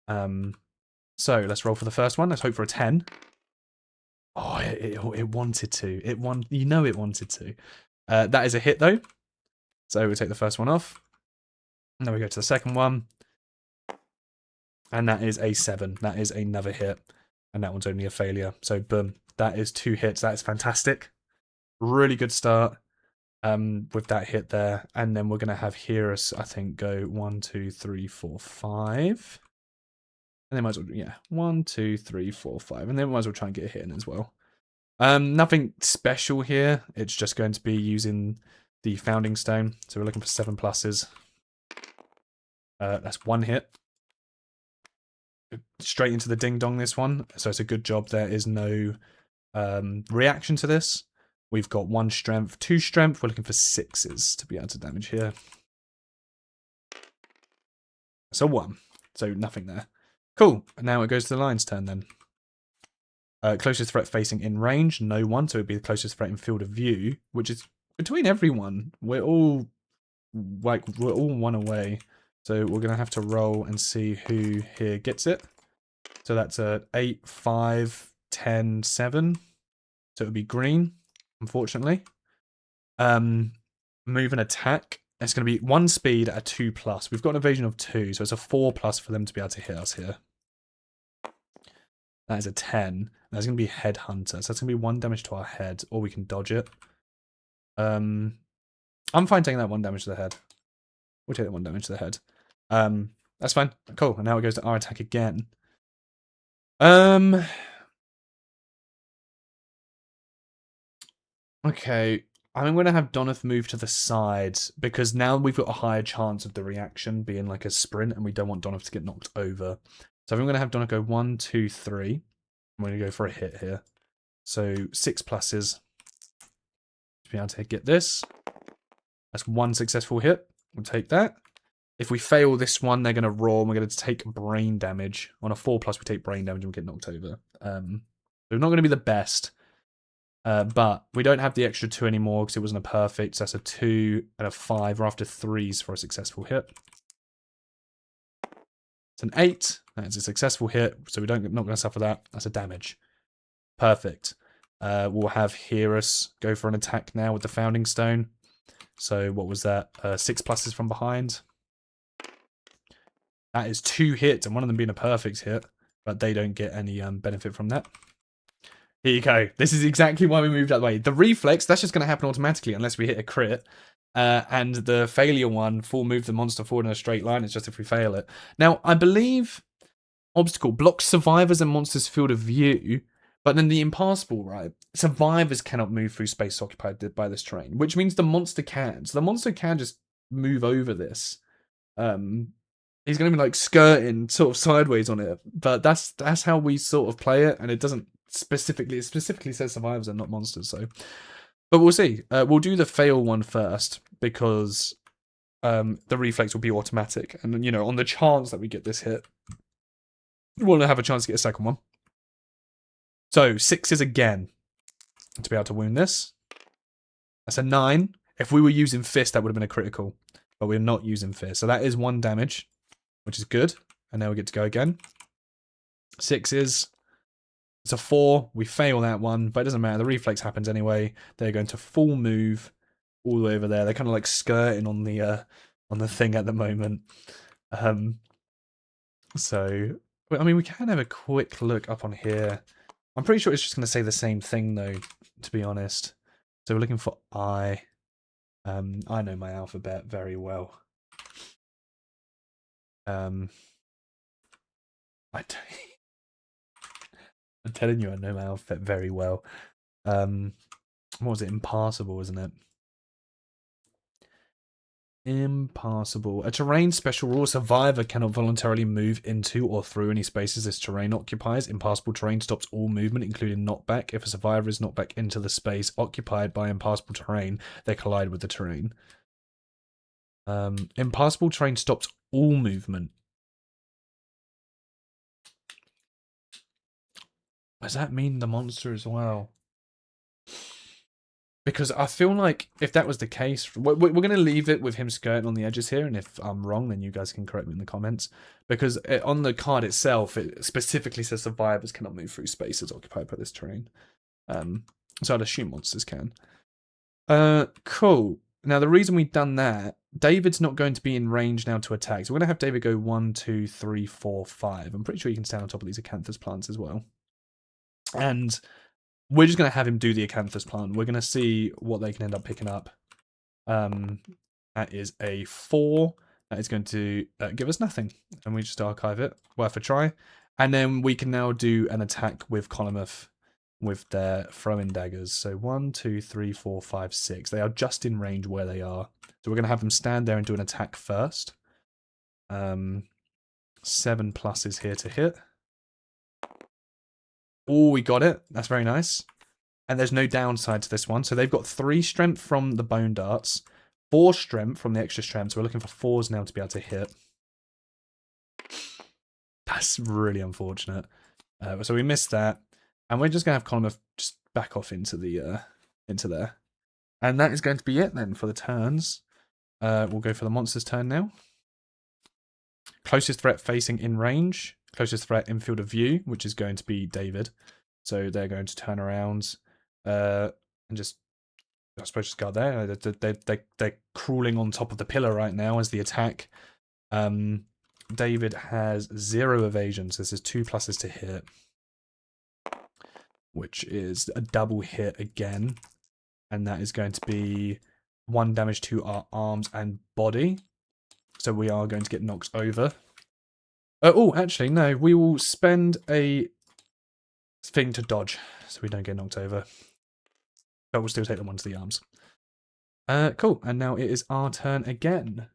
So let's roll for the first one. Let's hope for a 10. Oh, it wanted to. It wanted to. That is a hit, though. So we'll take the first one off. And then we go to the second one. And that is a 7. That is another hit. And that one's only a failure. So boom. That is 2 hits. That is fantastic. Really good start with that hit there. And then we're going to have Horus, I think, go 1, 2, 3, 4, 5. And then might as well, yeah, 1, 2, 3, 4, 5. And then we might as well try and get a hit in as well. Nothing special here. It's just going to be using the Founding Stone. So we're looking for 7 pluses. That's 1 hit. Straight into the ding dong this one. So it's a good job there is no reaction to this. We've got 1 strength, 2 strength. We're looking for 6s to be able to damage here. So 1. So nothing there. Cool. Now it goes to the lion's turn then. Closest threat facing in range, no one. So it'd be the closest threat in field of view, which is between everyone. We're all 1 away. So we're going to have to roll and see who here gets it. So that's a 8, 5, 10, 7. So it would be green, unfortunately. Move and attack. It's going to be 1 speed at a 2+. We've got an evasion of 2, so it's a 4+ for them to be able to hit us here. That is a 10. That's going to be Headhunter. So that's going to be 1 damage to our head, or we can dodge it. I'm fine taking that 1 damage to the head. We'll take that 1 damage to the head. That's fine. Cool. And now it goes to our attack again. Okay. I'm going to have Donath move to the side because now we've got a higher chance of the reaction being like a sprint and we don't want Donath to get knocked over. So I'm going to have Donath go 1, 2, 3. I'm going to go for a hit here. So 6 pluses to be able to get this. That's 1 successful hit. We'll take that. If we fail this one, they're going to roar and we're going to take brain damage. On a 4+, we take brain damage and we get knocked over. We're not going to be the best. But we don't have the extra 2 anymore because it wasn't a perfect. So that's a 2 and a 5. We're after 3s for a successful hit. It's an 8. That's a successful hit. So we're not going to suffer that. That's a damage. Perfect. We'll have Horus go for an attack now with the Founding Stone. So what was that? 6 pluses from behind. That is 2 hits, and one of them being a perfect hit. But they don't get any benefit from that. Here you go. This is exactly why we moved out of the way. The reflex, that's just going to happen automatically unless we hit a crit. And the failure one, full move the monster forward in a straight line. It's just if we fail it. Now, I believe obstacle blocks survivors and monsters' field of view. But then the impassable, right? Survivors cannot move through space occupied by this terrain, which means the monster can. So the monster can just move over this. He's going to be like skirting sort of sideways on it. But that's how we sort of play it. And it doesn't specifically says survivors and not monsters. So, but we'll see. We'll do the fail one first because the reflex will be automatic. And, you know, on the chance that we get this hit, we'll have a chance to get a second one. So 6s again to be able to wound this. That's a 9. If we were using fist, that would have been a critical, but we're not using fist. So that is 1 damage, which is good. And now we get to go again. 6s. It's a 4. We fail that one, but it doesn't matter. The reflex happens anyway. They're going to full move all the way over there. They're kind of like skirting on the thing at the moment. So, I mean, we can have a quick look up on here. I'm pretty sure it's just going to say the same thing, though, to be honest. So we're looking for I. I know my alphabet very well. I'm telling you, I know my alphabet very well. What was it? Impassable, isn't it? Impassable. A terrain special rule: survivor cannot voluntarily move into or through any spaces this terrain occupies. Impassable terrain stops all movement, including knockback. If a survivor is knocked back into the space occupied by impassable terrain, they collide with the terrain. Impassable terrain stops all movement. Does that mean the monster as well? Because I feel like if that was the case, we're going to leave it with him skirting on the edges here, and if I'm wrong, then you guys can correct me in the comments. Because on the card itself, it specifically says survivors cannot move through spaces occupied by this terrain. So I'd assume monsters can. Cool. Now, the reason we've done that, David's not going to be in range now to attack. So we're going to have David go 1, 2, 3, 4, 5. I'm pretty sure you can stand on top of these acanthus plants as well. And we're just going to have him do the acanthus plant. We're going to see what they can end up picking up. That is a 4. That is going to give us nothing. And we just archive it. Worth a try. And then we can now do an attack with Colomuth with their throwing daggers. So 1, 2, 3, 4, 5, 6. They are just in range where they are. So we're going to have them stand there and do an attack first. 7+ is here to hit. Oh, we got it. That's very nice. And there's no downside to this one. So they've got 3 strength from the bone darts, 4 strength from the extra strength. So we're looking for 4s now to be able to hit. That's really unfortunate. So we missed that. And we're just going to have Colomuth just back off into there. And that is going to be it then for the turns. We'll go for the monster's turn now. Closest threat facing in range. Closest threat in field of view, which is going to be David. So they're going to turn around and just, I suppose, just guard there. They're crawling on top of the pillar right now as the attack. David has 0 evasion, so this is 2 pluses to hit, which is a double hit again. And that is going to be 1 damage to our arms and body. So we are going to get knocked over. Oh, actually, no. We will spend a thing to dodge, so we don't get knocked over. But we'll still take the 1 to the arms. Cool. And now it is our turn again.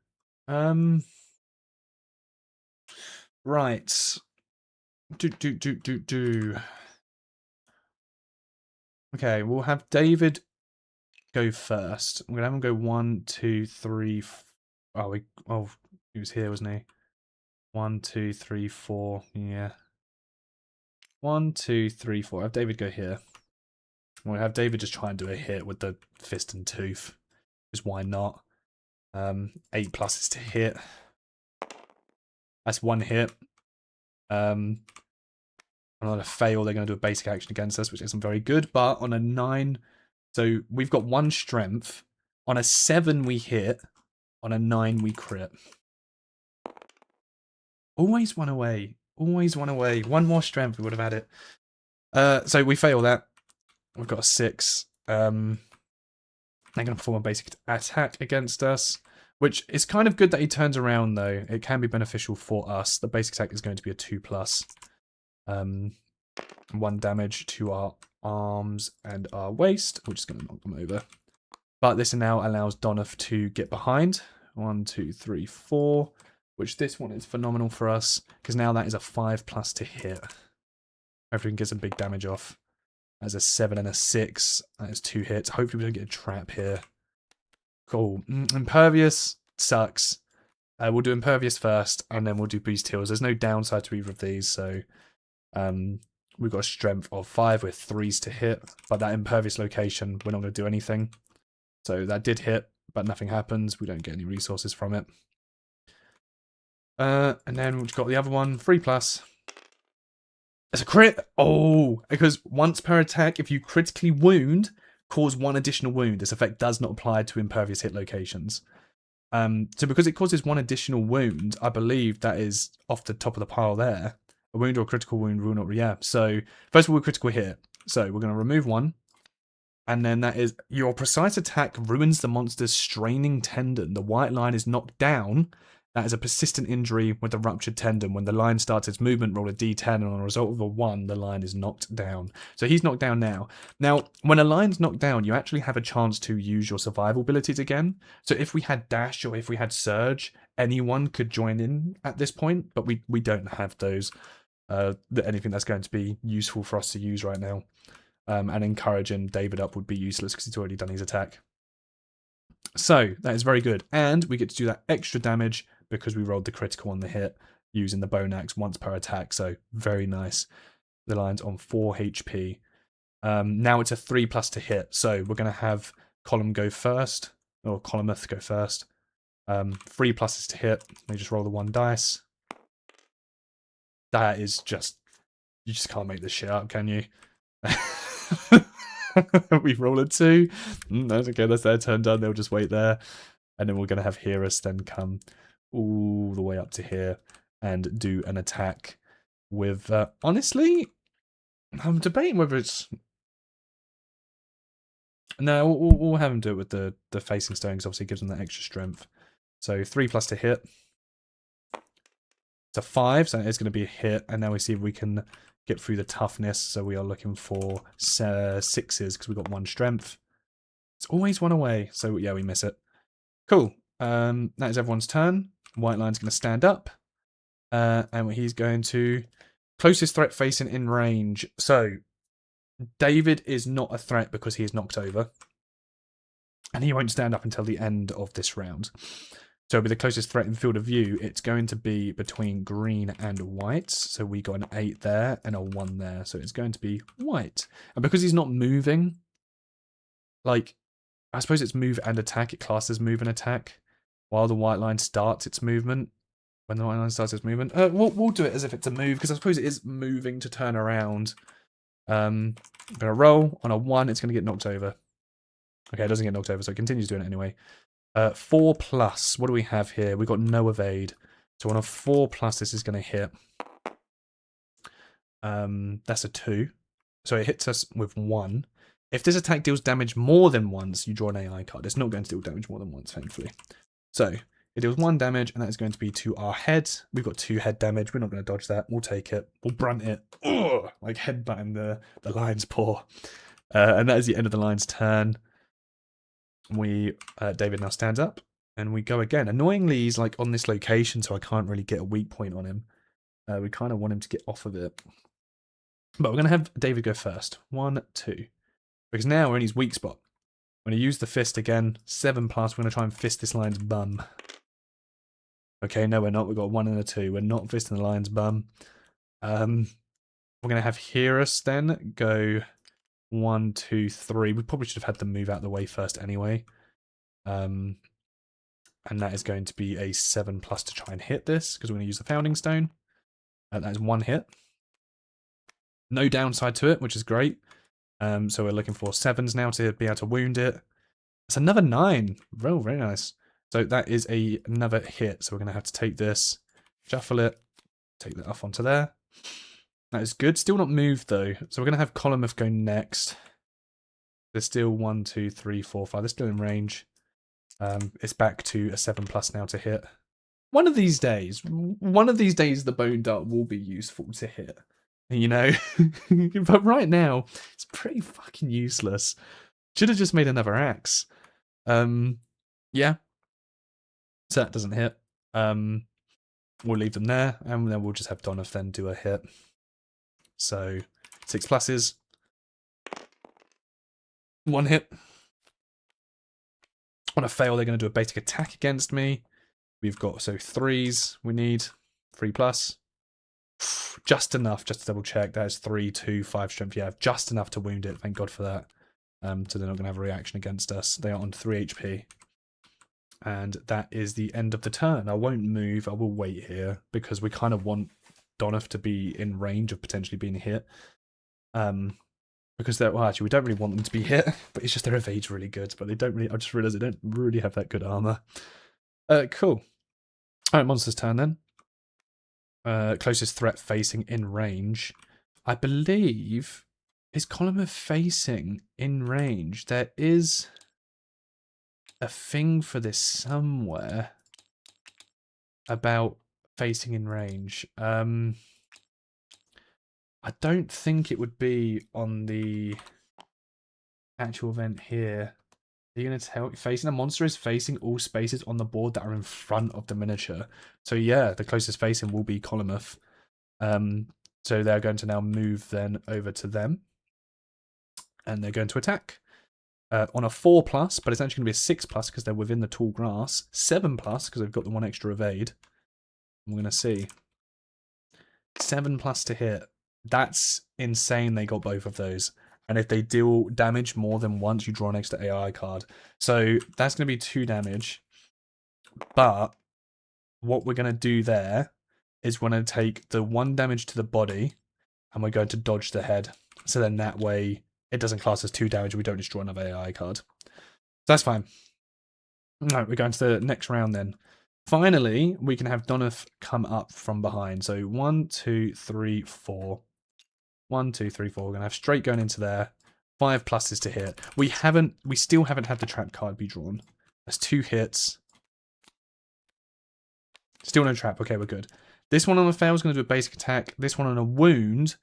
Right. Okay, we'll have David go first. I'm gonna have him go 1, 2, 3. Oh, he was here, wasn't he? 1, 2, 3, 4. Yeah. 1, 2, 3, 4. Have David go here. We'll have David just try and do a hit with the fist and tooth. Because why not? 8 pluses to hit. That's 1 hit. On a fail, they're going to do a basic action against us, which isn't very good. But on a 9, so we've got 1 strength. On a 7, we hit. On a 9, we crit. Always 1 away. Always 1 away. 1 more strength, we would have had it. So we fail that. We've got a 6. They're going to perform a basic attack against us, which is kind of good that he turns around, though. It can be beneficial for us. The basic attack is going to be a 2+. 1 damage to our arms and our waist, which is going to knock them over. But this now allows Donoff to get behind. 1, 2, 3, 4. Which this one is phenomenal for us, because now that is a 5+ to hit. Hopefully we can get some big damage off. That's a 7 and a 6. That is 2 hits. Hopefully we don't get a trap here. Cool. Impervious sucks. We'll do Impervious first, and then we'll do Beast Heals. There's no downside to either of these, so we've got a strength of 5 with 3s to hit. But that Impervious location, we're not going to do anything. So that did hit, but nothing happens. We don't get any resources from it. And then we've got the other one, 3+. It's a crit! Oh! Because once per attack, if you critically wound, cause 1 additional wound. This effect does not apply to impervious hit locations. So because it causes 1 additional wound, I believe that is off the top of the pile there. A wound or critical wound will not react. So first of all, critical hit. So we're going to remove 1. And then that is your precise attack ruins the monster's straining tendon. The white line is knocked down. That is a persistent injury with a ruptured tendon. When the line starts its movement, roll a d10, and on a result of a 1, the line is knocked down. So he's knocked down now. Now, when a line's knocked down, you actually have a chance to use your survival abilities again. So if we had dash or if we had surge, anyone could join in at this point, but we don't have those. Anything that's going to be useful for us to use right now. And encouraging David up would be useless because he's already done his attack. So that is very good. And we get to do that extra damage because we rolled the critical on the hit using the bone axe once per attack. So very nice. The line's on 4 HP. Now it's a 3+ to hit. So we're going to have Column go first, or Columneth go first. 3 pluses to hit. They just roll the 1 dice. That is just, you just can't make this shit up, can you? We roll a 2. That's okay, that's their turn done. They'll just wait there. And then we're going to have Horus then come all the way up to here and do an attack with... honestly, I'm debating whether it's... No, we'll have him do it with the facing stone because obviously it gives them that extra strength. So 3+ to hit. It's a 5, so it's going to be a hit. And now we see if we can get through the toughness. So we are looking for 6s because we've got 1 strength. It's always 1 away. So yeah, we miss it. Cool. That is everyone's turn. White line's going to stand up. And he's going to... Closest threat facing in range. So David is not a threat because he is knocked over. And he won't stand up until the end of this round. So it'll be the closest threat in field of view. It's going to be between green and white. So we got an 8 there and a 1 there. So it's going to be white. And because he's not moving, like, I suppose it's move and attack. It classes move and attack. While the white line starts its movement. When the white line starts its movement. We'll do it as if it's a move. Because I suppose it is moving to turn around. I'm going to roll. On a 1, it's going to get knocked over. Okay, it doesn't get knocked over. So it continues doing it anyway. 4+. What do we have here? We've got no evade. So on a 4+, this is going to hit. That's a 2. So it hits us with 1. If this attack deals damage more than once, you draw an AI card. It's not going to deal damage more than once, thankfully. So it deals 1 damage, and that is going to be to our head. We've got 2 head damage. We're not going to dodge that. We'll take it. We'll brunt it. Ugh! Like headbutting the lion's paw. And that is the end of the lion's turn. David now stands up and we go again. Annoyingly, he's like on this location, so I can't really get a weak point on him. We kind of want him to get off of it. But we're going to have David go first. 1, 2. Because now we're in his weak spot. We're going to use the fist again. 7+. We're going to try and fist this lion's bum. Okay, no, we're not. We've got 1 and a 2. We're not fisting the lion's bum. We're going to have Horus then go 1, 2, 3. We probably should have had them move out of the way first anyway. And that is going to be a 7+ to try and hit this, because we're going to use the Founding Stone. That is 1 hit. No downside to it, which is great. So we're looking for 7s now to be able to wound it. It's another 9. Oh, very nice. So that is another hit. So we're going to have to take this, shuffle it, take that off onto there. That is good. Still not moved though. So we're going to have Columneth go next. There's still 1, 2, 3, 4, 5. They're still in range. It's back to a 7+ now to hit. One of these days, the Bone Dart will be useful to hit. You know? But right now, it's pretty fucking useless. Should have just made another axe. Yeah. So that doesn't hit. We'll leave them there, and then we'll just have Donnath then do a hit. So 6 pluses. 1 hit. On a fail, they're going to do a basic attack against me. We've got, so 3s we need. 3+. Just enough, just to double check. That is 3, 2, 5 strength. Yeah, just enough to wound it. Thank God for that. So they're not going to have a reaction against us. They are on 3 HP. And that is the end of the turn. I won't move. I will wait here because we kind of want Donnath to be in range of potentially being hit. Because they're, well, actually, we don't really want them to be hit, but it's just their evade's really good. But they don't really, I just realised they don't really have that good armor. Cool. All right, monster's turn then. Closest threat facing in range. I believe, is Column facing in range? There is a thing for this somewhere about facing in range. I don't think it would be on the actual event here. Are you going to tell facing a monster is facing all spaces on the board that are in front of the miniature? So yeah, the closest facing will be Column. So they're going to now move then over to them. And they're going to attack. On a 4+, but it's actually going to be a 6+ because they're within the tall grass. 7+ because they've got the one extra evade. We're going to see. 7+ to hit. That's insane they got both of those. And if they deal damage more than once, you draw an extra AI card. So that's going to be 2 damage. But what we're going to do there is we're going to take the 1 damage to the body and we're going to dodge the head. So then that way it doesn't class as 2 damage and we don't just draw another AI card. So that's fine. Alright, we're going to the next round then. Finally, we can have Donath come up from behind. So 1, 2, 3, 4. 1, 2, 3, 4. We're gonna have straight going into there. 5 pluses to hit. We still haven't had the trap card be drawn. That's 2 hits. Still no trap. Okay, we're good. This one on a fail is going to do a basic attack. This one on a wound,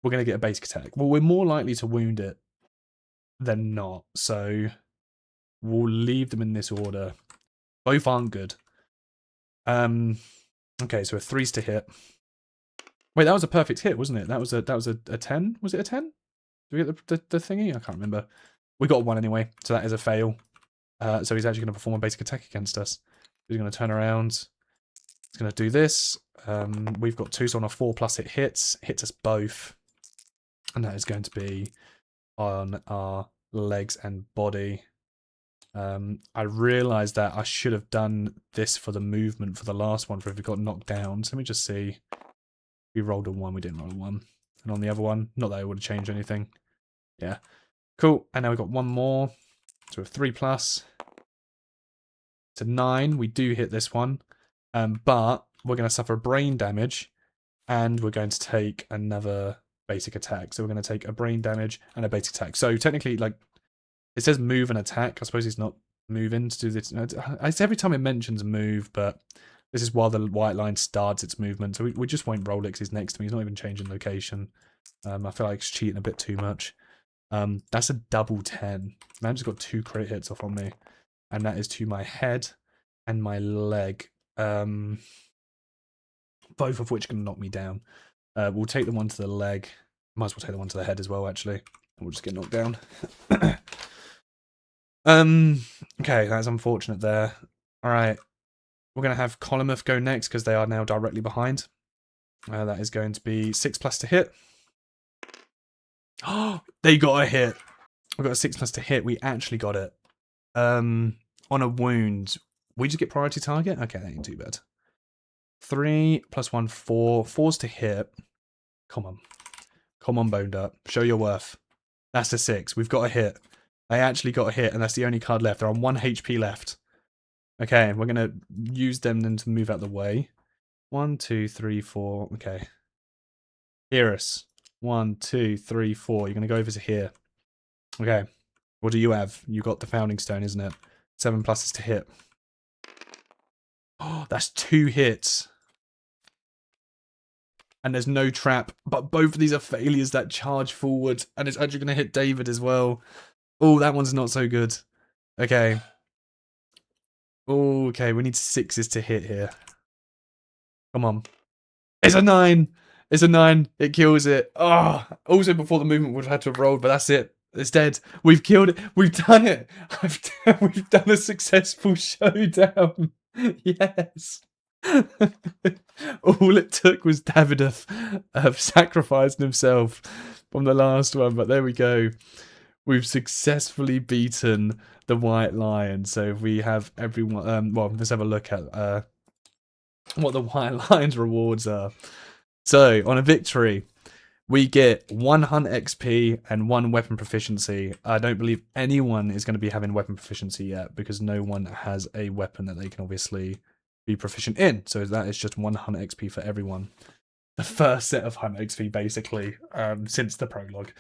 we're going to get a basic attack. Well, we're more likely to wound it than not. So we'll leave them in this order. Both aren't good. Okay, so a 3's to hit. Wait, that was a perfect hit, wasn't it? That was a 10. Was it a 10? Did we get the thingy? I can't remember. We got 1 anyway, so that is a fail. So he's actually going to perform a basic attack against us. He's going to turn around. He's going to do this. We've got 2, so on a 4+ it hits us both. And that is going to be on our legs and body. I realised that I should have done this for the movement for the last one for if we got knocked down. So let me just see. We rolled a 1, we didn't roll a 1. And on the other one, not that it would have changed anything. Yeah. Cool. And now we've got 1 more. So a 3+. To 9, we do hit this one. But we're going to suffer brain damage. And we're going to take another basic attack. So we're going to take a brain damage and a basic attack. So technically, like, it says move and attack. I suppose he's not moving to do this. It's every time it mentions move, but this is while the white line starts its movement. So we just won't roll it because he's next to me. He's not even changing location. I feel like it's cheating a bit too much. That's a double 10. Man just got 2 crit hits off on me. And that is to my head and my leg. Both of which can knock me down. We'll take the one to the leg. Might as well take the one to the head as well, actually. We'll just get knocked down. Okay, that's unfortunate there. Alright. We're going to have Column go next because they are now directly behind. That is going to be 6+ to hit. Oh, they got a hit. We got a 6+ to hit. We actually got it. On a wound. We just get priority target? Okay, that ain't too bad. 3 + 1, 4. 4's to hit. Come on. Come on, boned up. Show your worth. That's a 6. We've got a hit. They actually got a hit, and that's the only card left. They're on 1 HP left. Okay, we're going to use them then to move out the way. 1, 2, 3, 4. Okay. Hearus. 1, 2, 3, 4. You're going to go over to here. Okay. What do you have? You got the Founding Stone, isn't it? 7+ is to hit. Oh, that's 2 hits. And there's no trap. But both of these are failures that charge forward. And it's actually going to hit David as well. Oh, that one's not so good. Okay. Oh, okay, we need 6s to hit here. Come on. It's a 9! It's a 9. It kills it. Oh, also before the movement would have had to have rolled, but that's it. It's dead. We've killed it. We've done it. We've done a successful showdown. Yes. All it took was Davidoff sacrificing himself from the last one, but there we go. We've successfully beaten the White Lion. So if we have everyone, well, let's have a look at what the White Lion's rewards are. So on a victory, we get 1 hunt XP and 1 weapon proficiency. I don't believe anyone is going to be having weapon proficiency yet because no one has a weapon that they can obviously be proficient in. So that is just 1 hunt XP for everyone. The first set of hunt XP basically since the prologue.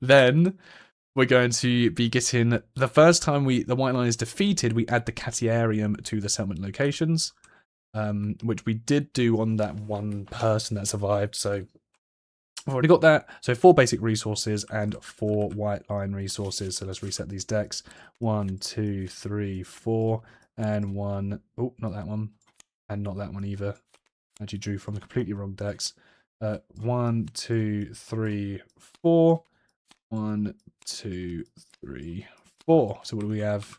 Then we're going to be getting, the first time the white line is defeated, we add the Catiarium to the settlement locations, which we did do on that one person that survived. So I've already got that. So 4 basic resources and 4 white line resources. So let's reset these decks. 1, 2, 3, 4, and 1. Oh, not that one, and not that one either. Actually drew from the completely wrong decks. 1, 2, 3, 4. 1, 2, 3, 4. So what do we have?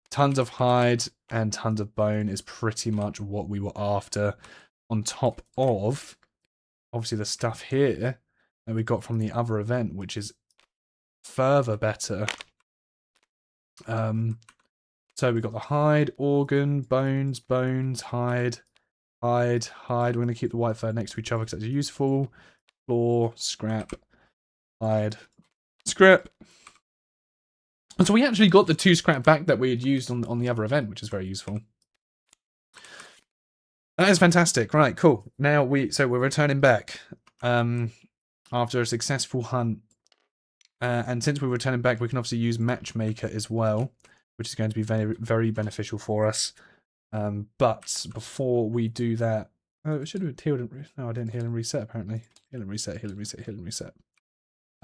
Tons of hide and tons of bone is pretty much what we were after. On top of, obviously, the stuff here that we got from the other event, which is further better. So we got the hide, organ, bones, hide. We're going to keep the white fur next to each other because that's useful. Floor, scrap, hide, scrap. And so we actually got the 2 scrap back that we had used on the other event, which is very useful. That is fantastic. Right, cool. Now we're returning back after a successful hunt. And since we're returning back, we can obviously use Matchmaker as well, which is going to be very, very beneficial for us. But before we do that, oh, should have healed and no, I didn't heal and reset apparently. Heal and reset. Because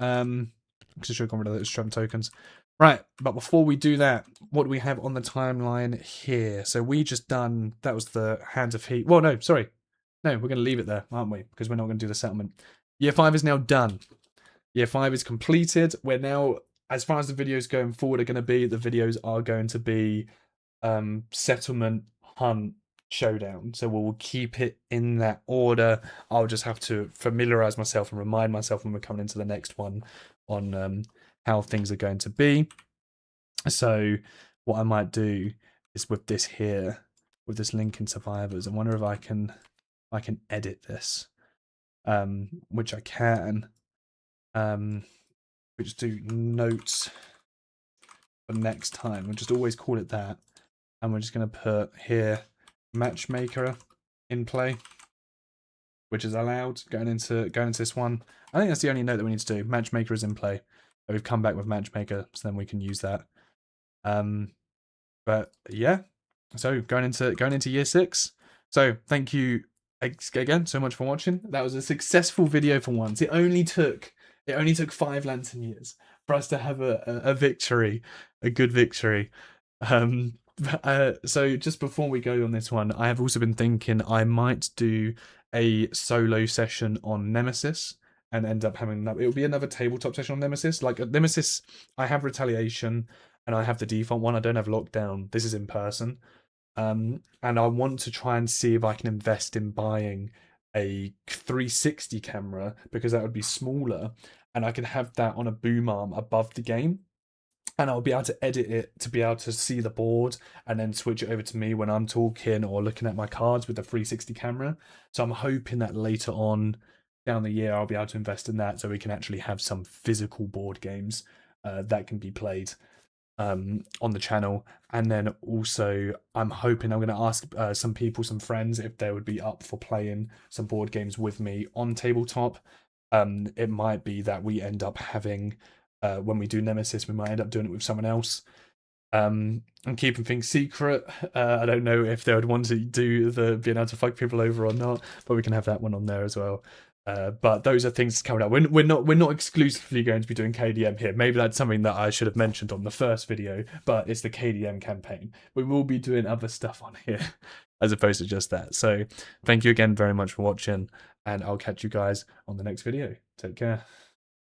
I should have gone rid of those strum tokens. Right, but before we do that, what do we have on the timeline here? So we just done, that was the Hands of Heat. Well, no, sorry. No, we're going to leave it there, aren't we? Because we're not going to do the settlement. Year 5 is now done. Year 5 is completed. We're now, as far as the videos going forward are going to be, the videos are going to be settlement, hunt, showdown. So we'll keep it in that order. I'll just have to familiarize myself and remind myself when we're coming into the next one on how things are going to be. So what I might do is with this here, with this link in Survivors, I wonder if I can edit this, which I can. We just do notes for next time. We'll just always call it that, and we're just going to put here Matchmaker in play, which is allowed going into this one. I think that's the only note that we need to do. Matchmaker is in play. So we've come back with Matchmaker, so then we can use that. But yeah, so going into year 6. So thank you again so much for watching. That was a successful video for once. It only took 5 lantern years for us to have a victory, a good victory. So just before we go on this one, I have also been thinking I might do a solo session on Nemesis and end up having that. It'll be another tabletop session on Nemesis. Like Nemesis, I have Retaliation and I have the default one. I don't have Lockdown. This is in person. And I want to try and see if I can invest in buying a 360 camera because that would be smaller and I can have that on a boom arm above the game. And I'll be able to edit it to be able to see the board and then switch it over to me when I'm talking or looking at my cards with the 360 camera. So I'm hoping that later on down the year, I'll be able to invest in that so we can actually have some physical board games that can be played on the channel. And then also I'm hoping I'm going to ask some friends if they would be up for playing some board games with me on tabletop. It might be that we end up having when we do Nemesis, we might end up doing it with someone else. I'm keeping things secret. I don't know if they would want to do the being able to fuck people over or not, but we can have that one on there as well. But those are things coming up. We're not exclusively going to be doing KDM here. Maybe that's something that I should have mentioned on the first video, but it's the KDM campaign. We will be doing other stuff on here as opposed to just that. So thank you again very much for watching, and I'll catch you guys on the next video. Take care.